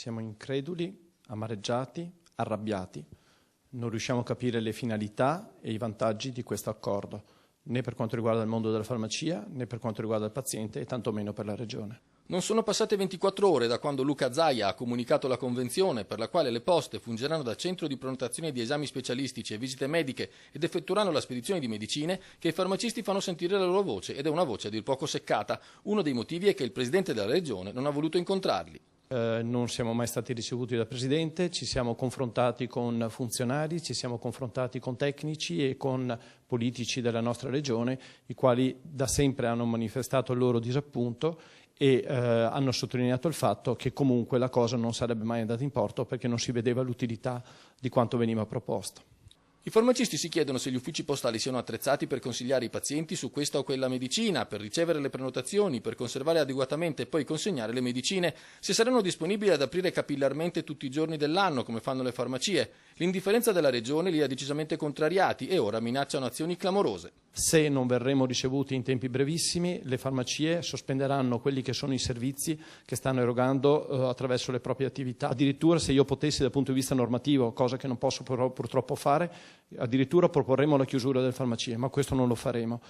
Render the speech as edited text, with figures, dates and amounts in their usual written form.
Siamo increduli, amareggiati, arrabbiati. Non riusciamo a capire le finalità e i vantaggi di questo accordo, né per quanto riguarda il mondo della farmacia, né per quanto riguarda il paziente e tantomeno per la Regione. Non sono passate 24 ore da quando Luca Zaia ha comunicato la convenzione per la quale le poste fungeranno da centro di prenotazione di esami specialistici e visite mediche ed effettueranno la spedizione di medicine, che i farmacisti fanno sentire la loro voce, ed è una voce a dir poco seccata. Uno dei motivi è che il presidente della Regione non ha voluto incontrarli. Non siamo mai stati ricevuti dal Presidente, ci siamo confrontati con funzionari, ci siamo confrontati con tecnici e con politici della nostra Regione, i quali da sempre hanno manifestato il loro disappunto e hanno sottolineato il fatto che comunque la cosa non sarebbe mai andata in porto perché non si vedeva l'utilità di quanto veniva proposto. I farmacisti si chiedono se gli uffici postali siano attrezzati per consigliare i pazienti su questa o quella medicina, per ricevere le prenotazioni, per conservare adeguatamente e poi consegnare le medicine, se saranno disponibili ad aprire capillarmente tutti i giorni dell'anno come fanno le farmacie. L'indifferenza della Regione li ha decisamente contrariati e ora minacciano azioni clamorose. Se non verremo ricevuti in tempi brevissimi, le farmacie sospenderanno quelli che sono i servizi che stanno erogando attraverso le proprie attività. Addirittura, se io potessi dal punto di vista normativo, cosa che non posso purtroppo fare, addirittura proporremo la chiusura delle farmacie, ma questo non lo faremo.